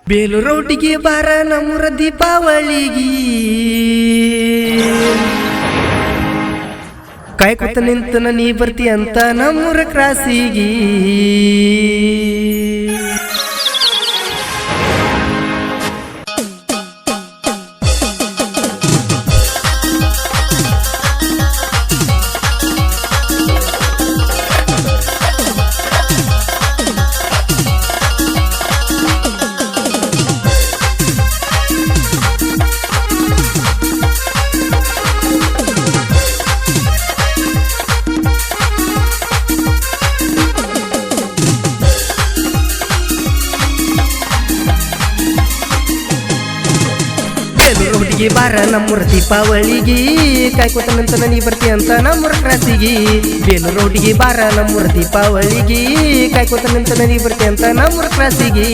ಬೇಲೂರೊಟ್ಟಿಗೆ ಬಾರ ನಮ್ಮೂರ ದೀಪಾವಳಿಗಿ ಕಾಯ್ಕೊತ ನಿಂತನ ನೀ ಬರ್ತಿ ಅಂತ ನಮ್ಮೂರ ಕ್ರಾಸಿಗಿ ಬೇಲೂರೊಟ್ಟಿಗೆ ಬಾರ ನಮ್ಮೂರ ದೀಪಾವಳಿಗಿ ಕಾಯ್ಕೊತ ನಿಂತನ ನೀ ಬರ್ತಿ ಅಂತ ನಮ್ಮೂರ ಕ್ರಾಸಿಗಿ ಬೇಲೂರೊಟ್ಟಿಗೆ ಬಾರ ನಮ್ಮೂರ ದೀಪಾವಳಿಗಿ ಕಾಯ್ಕೊತ ನಿಂತನ ನೀ ಬರ್ತಿ ಅಂತ ನಮ್ಮೂರ ಕ್ರಾಸಿಗಿ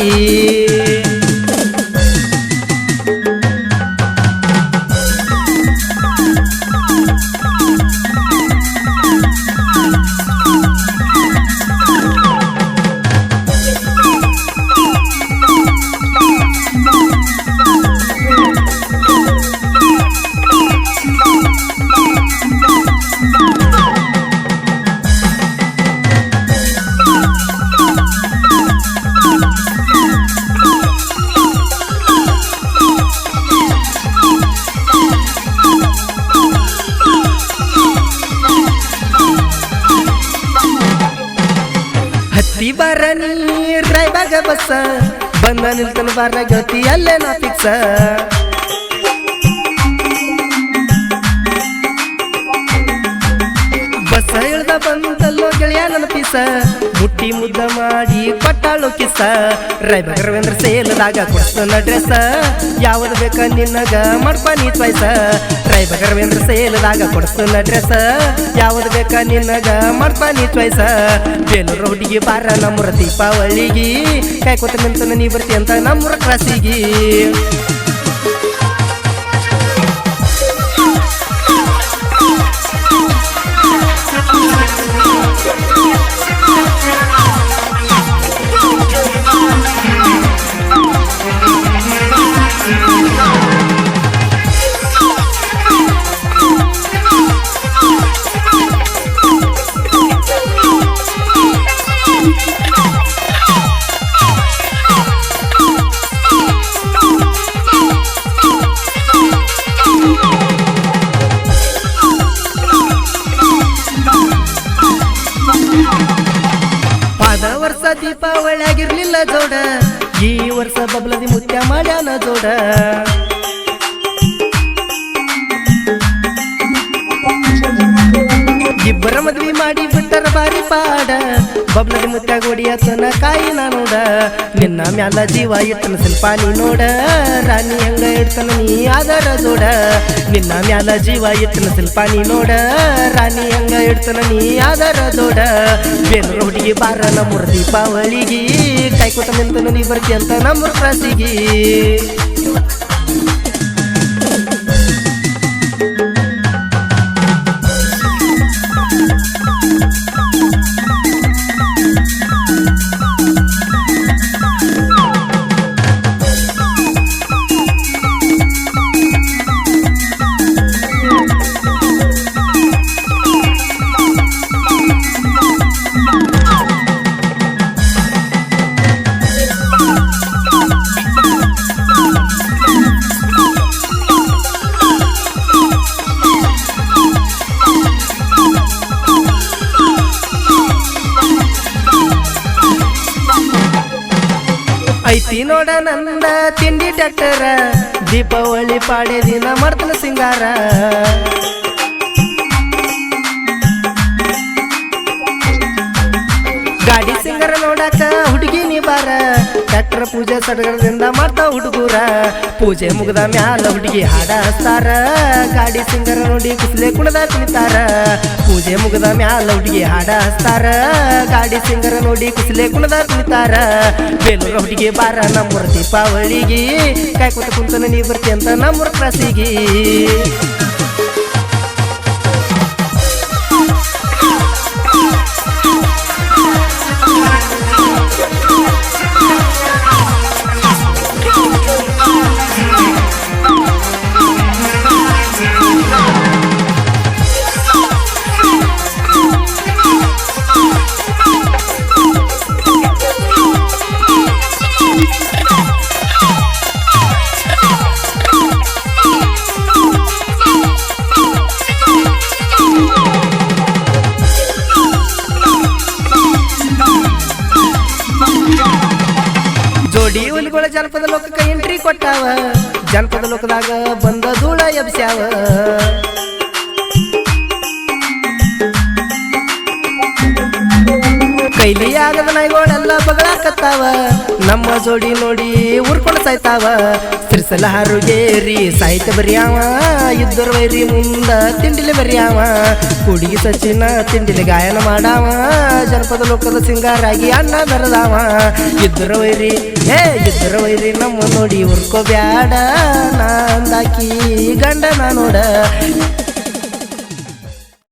ಹತ್ತಿ ಬಾರ ನೀರ್ ರಾಯಬಾಗ ಬಸ್ಸ ಬಂದ ನಿಲ್ತನ ಬಾರ ಗೆಳತಿ ಅಲ್ಲೇ ನಾ ಫಿಕ್ಸ ಬಸ್ಸ ಇಳ್ದ ಬಂದಲ್ಲೋ ಗೆಳೆಯ ನನ್ನ ಪೀಸ ಮುಟ್ಟಿ ಮುದ್ದ ಮಾಡಿ ಕೊಟ್ಟಾಳು ಕಿಸ ರಾಯಬಾಗ ರವೀಂದ್ರ ಸೇಲದಾಗ ಕೊಡ್ಸನ ಡ್ರೆಸ್ ಯಾವ್ದು ಬೇಕ ನಿನ್ನಗ ಮಾಡ್ಪ ನೀ ಚಾಯ್ಸ ರಾಯಬಾಗ ರವೀಂದ್ರ ಸೇಲದಾಗ ಕೊಡ್ಸನ ಡ್ರೆಸ್ ಯಾವ್ದು ಬೇಕ ನಿನ್ನಗ ಮಾಡ್ಪ ನೀ ಚಾಯ್ಸ ಬೇಲೂರೊಟ್ಟಿಗೆ ಬಾರ ನಮ್ಮೂರ ದೀಪಾವಳಿಗಿ ಕಾಯ್ಕೊತ ನಿಂತನ ನೀ ಬರ್ತಿ ಅಂತ ನಮ್ಮೂರ ಕ್ರಾಸಿಗಿ ವರ್ಷ ದೀಪಾವಳಿ ಆಗಿರ್ಲಿಲ್ಲ ಜೋಡ ಈ ವರ್ಷ ಬಬ್ಲದಿ ಮುತ್ಯ ಮಾಡ್ಯಾನ ಜೋಡ ಇಬ್ಬರ ಮದ್ವಿ ಮಾಡಿ ಬಿಟ್ಟರ ಬಾರಿ ಪಾಡ ಬಬ್ಲದಿ ಮುತ್ಯ ಗೋಡಿಯತನ ಕಾಯಿನ ನೋಡ ನಿನ್ನ ಮ್ಯಾಲ ಜೀವ ಇಟ್ಟನ ಸ್ವಲ್ಪ ನೀ ನೋಡ ರಾಣಿ ಹಂಗ ಇಡ್ತನ ನೀ ಆದರ ಜೋಡ ನಿನ್ನ ಮ್ಯಾಲ ಜೀವ ಇಟ್ಟನ ಸ್ವಲ್ಪ ನೀ ನೋಡ ರಾಣಿ ಹಂಗ ಇಡ್ತನ ನೀ ಆದರ ಜೋಡ ಬೇಲೂರೊಟ್ಟಿಗೆ ಬಾರ ನಮ್ಮೂರ ದೀಪಾವಳಿಗಿ ಕಾಯ್ಕೊತ ನಿಂತನ ನೀ ಬರ್ತಿ ಅಂತ ನಮ್ಮೂರ ಕ್ರಾಸಿಗಿ ಐತಿ ನೋಡ ನಂದ ತಿಂಡಿ ಟ್ಯಾಕ್ಟರ ದೀಪಾವಳಿ ಪಾಡೆ ದಿನ ಮಾಡ್ತನ ಸಿಂಗಾರ ಗಾಡಿ ಸಿಂಗಾರ ನೋಡಾಕ ಹುಡುಗಿ ನೀ ಬಾರ ಟ್ಯಾಕ್ಟರ್ ಪೂಜೆ ಸಡಗರದಿಂದ ಮಾಡ್ತಾವ ಹುಡುಗೂರ ಪೂಜೆ ಮುಗ್ದ ಮ್ಯಾಲ ಹುಡುಗಿ ಹಾಡ ಹಸ್ತಾರ ಗಾಡಿ ಸಿಂಗಾರ ನೋಡಿ ಕುಸ್ಲೆ ಕುಣದ ಕುಣಿತಾರ ಪೂಜೆ ಮುಗ್ದ ಮ್ಯಾಲ ಹುಡುಗಿ ಹಾಡ ಹಸ್ತಾರ ಗಾಡಿ ಸಿಂಗಾರ ನೋಡಿ ಕುಸ್ಲೆ ಕುಣದ ಕುಣಿತಾರ ಬೇಲೂರೊಟ್ಟಿಗೆ ಬಾರ ನಮ್ಮೂರ ದೀಪಾವಳಿಗಿ ಕಾಯ್ಕೊತ ಕುಂತನ ನೀ ಬರ್ತಿ ಅಂತ ನಮ್ಮೂರ ಕ್ರಾಸಿಗಿ ಜೋಡಿ ಹುಲಿಗಳ ಜನಪದ ಲೋಕಕ್ಕೆ ಎಂಟ್ರಿ ಕೊಟ್ಟಾವ ಜನಪದ ಲೋಕದಾಗ ಬಂದ ಧೂಳ ಎಬ್ಸ್ಯಾವ ಕೈಲಿ ಆಗದ ನಾಯಿಗಳೆಲ್ಲ ಬಗಳಾಕತ್ತಾವ ನಮ್ಮ ಜೋಡಿ ನೋಡಿ ಉರ್ಕೊಂಡು ಸಾಯ್ತಾವ ತ್ರಿಸಲ ಹಾರುಗೇರಿ ಸಾಹಿತ್ಯ ಬರಿಯಾವ ಇದ್ದರ ವೈರಿ ಮುಂದ ತಿಂಡಿಲಿ ಬರಿಯಾವ ಕುಡಿಗಿ ಸಚಿನ ತಿಂಡಿಲಿ ಗಾಯನ ಮಾಡಾವ ಜನಪದ ಲೋಕದ ಸಿಂಗಾರಾಗಿ ಅಣ್ಣ ಬೆರದಾವ ಇದ್ದರ ವೈರಿ ನಮ್ಮ ನೋಡಿ ಉರ್ಕೋ ಬ್ಯಾಡ ನಂದಾಕಿ ಗಂಡನ ನೋಡ